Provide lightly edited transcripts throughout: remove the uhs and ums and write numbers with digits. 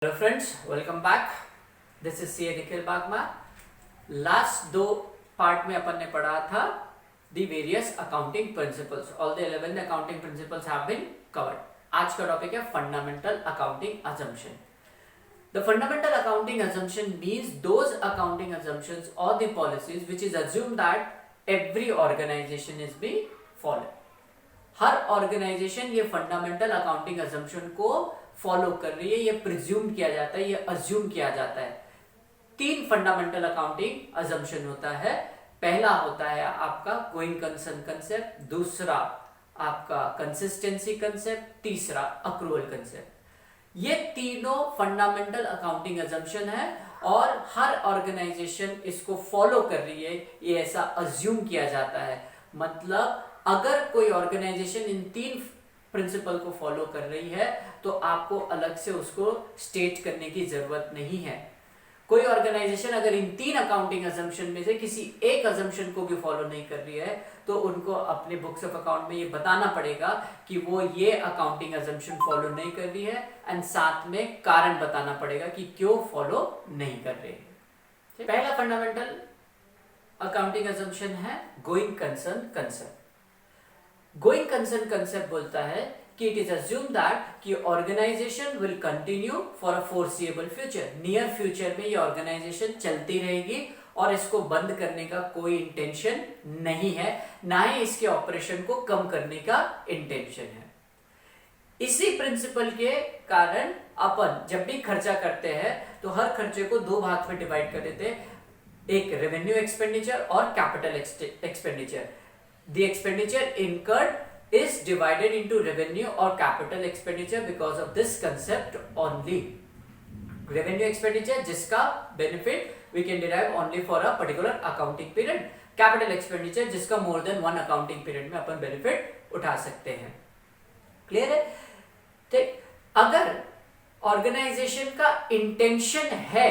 Hello friends, welcome back. This is CA Nikhil Bagma. Last दो part में अपन ने पढ़ा था the various accounting principles. All the 11 accounting principles have been covered. आज का टॉपिक है fundamental accounting assumption. The fundamental accounting assumption means those accounting assumptions or the policies which is assumed that every organization is being followed. हर organisation ये fundamental accounting assumption को follow कर रही है, ये प्रिज्यूम किया जाता है, ये अज्यूम किया जाता है। तीन फंडामेंटल अकाउंटिंग अजम्पशन होता है। पहला होता है आपका गोइंग कंसर्न कंसेप्ट, दूसरा आपका कंसिस्टेंसी कंसेप्ट, तीसरा अक्रूवल कंसेप्ट। ये तीनों फंडामेंटल अकाउंटिंग अजम्पशन है और हर ऑर्गेनाइजेशन इसको फॉलो कर रही है, ये ऐसा अज्यूम किया जाता है। मतलब अगर कोई ऑर्गेनाइजेशन इन तीन प्रिंसिपल को फॉलो कर रही है तो आपको अलग से उसको स्टेट करने की जरूरत नहीं है। कोई ऑर्गेनाइजेशन अगर इन तीन अकाउंटिंग अजम्पशन में से किसी एक अजम्पशन को भी फॉलो नहीं कर रही है तो उनको अपने बुक्स ऑफ अकाउंट में ये बताना पड़ेगा कि वो ये अकाउंटिंग अजम्पशन फॉलो नहीं कर रही है एंड साथ में कारण बताना पड़ेगा कि क्यों फॉलो नहीं कर रही है। पहला फंडामेंटल अकाउंटिंग अजम्पशन है going concern concept. Going concern concept बोलता है कि इट इज अज्यूम दैट कि organisation will continue for a foreseeable future. Near future में ये ऑर्गेनाइजेशन चलती रहेगी और इसको बंद करने का कोई इंटेंशन नहीं है, ना ही इसके ऑपरेशन को कम करने का इंटेंशन है। इसी प्रिंसिपल के कारण अपन जब भी खर्चा करते हैं तो हर खर्चे को दो भाग में डिवाइड कर देते हैं, एक रेवेन्यू एक्सपेंडिचर और capital expenditure. The expenditure incurred is divided into revenue or capital expenditure because of this concept only. Revenue expenditure जिसका benefit we can derive only for a particular accounting period. Capital expenditure जिसका more than one accounting period में अपन benefit उठा सकते हैं। Clear है? ठीक, अगर organization का intention है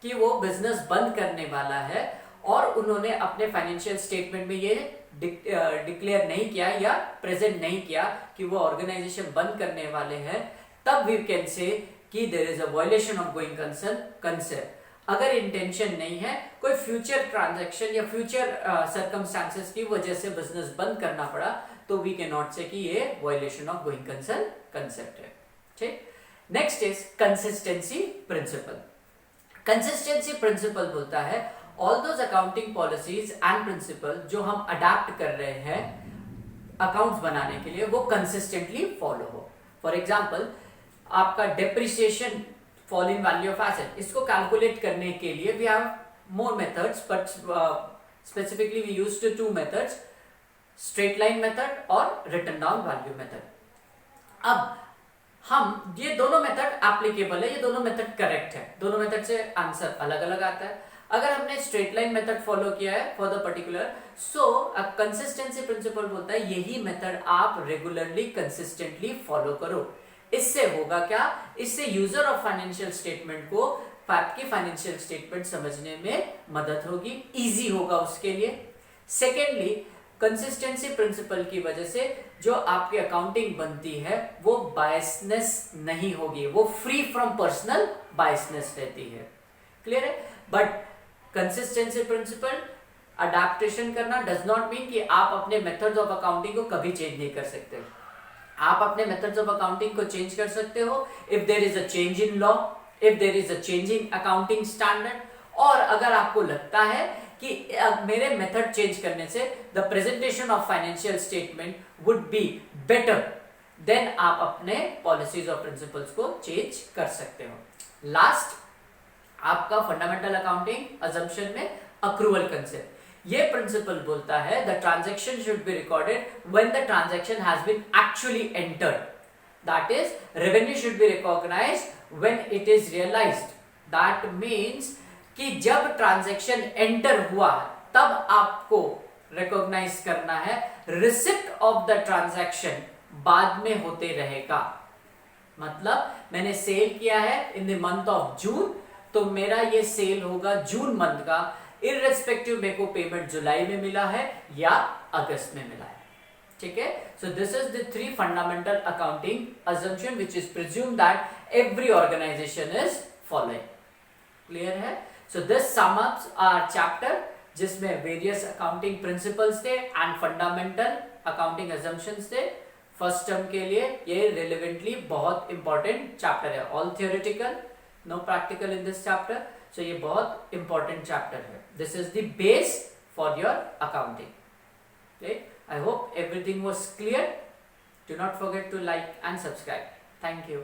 कि वो business बंद करने वाला है और उन्होंने अपने फाइनेंशियल स्टेटमेंट में ये डिक्लेयर नहीं किया या प्रेजेंट नहीं किया कि वो ऑर्गेनाइजेशन बंद करने वाले हैं, तब we can say that there is a violation of going concern concept. अगर इंटेंशन नहीं है, कोई फ्यूचर ट्रांजैक्शन या फ्यूचर सर्कमस्टांसेस की वजह से बिजनेस बंद करना पड़ा, तो वी कैन नॉट से कि ये violation of going concern concept है। ठीक, next is consistency principle. Consistency principle बोलता है all those accounting policies and principle जो हम अडेप्ट कर रहे हैं अकाउंट्स बनाने के लिए वो कंसिस्टेंटली फॉलो हो। फॉर एग्जांपल, आपका depreciation fall in value of asset, इसको कैलकुलेट करने के लिए we have more methods but specifically we used to methods, straight line method और रिटन डाउन वैल्यू मेथड। अब हम ये दोनों मेथड एप्लीकेबल है, ये दोनों मेथड करेक्ट है, दोनों मेथड से आंसर अलग अलग आता है। अगर हमने स्ट्रेट लाइन मेथड फॉलो किया है for the particular, so consistency principle बोलता है यही मेथड आप रेगुलरली कंसिस्टेंटली फॉलो करो। इससे होगा क्या, इससे यूजर ऑफ फाइनेंशियल स्टेटमेंट को आपकी फाइनेंशियल स्टेटमेंट समझने में मदद होगी, इजी होगा उसके लिए। सेकेंडली, कंसिस्टेंसी प्रिंसिपल की वजह से जो आपकी अकाउंटिंग बनती है वो बायसनेस नहीं होगी, वो फ्री फ्रॉम पर्सनल बायसनेस रहती है। क्लियर है? बट कंसिस्टेंसी प्रिंसिपल अडेप्टेशन करना डज नॉट मीन कि आप अपने मेथड्स ऑफ अकाउंटिंग को कभी चेंज नहीं कर सकते। आप अपने मेथड्स ऑफ अकाउंटिंग को चेंज कर सकते हो if there is a change in law, if there is a change in accounting standard, और अगर आपको लगता है कि मेरे मेथड चेंज करने से the presentation of financial statement would be better, then आप अपने पॉलिसीज और प्रिंसिपल्स को चेंज कर सकते हो। लास्ट आपका फंडामेंटल अकाउंटिंग अजम्पशन में अक्रूवल कंसेप्ट। ये प्रिंसिपल बोलता है the transaction should be recorded when the transaction has been actually entered, that is revenue should be recognised when it is realised. That means कि जब transaction enter हुआ तब आपको recognise करना है, रिसिप्ट ऑफ द ट्रांजैक्शन बाद में होते रहेगा। मतलब मैंने सेल किया है in the month of June, तो मेरा ये सेल होगा जून मंथ का, इररेस्पेक्टिव मेरे को पेमेंट जुलाई में मिला है या अगस्त में मिला है। ठीक है, so this is the three fundamental accounting assumption which is presumed that every organization is following. Clear है? So this sums up our chapter जिसमें various accounting principles थे and fundamental accounting assumptions थे. फर्स्ट टर्म के लिए ये relevantly बहुत important chapter है. All theoretical, no practical in this chapter. So ये बहुत इंपॉर्टेंट चैप्टर है. This is the base for your accounting. I hope everything was clear. Do not forget to like and subscribe. Thank you.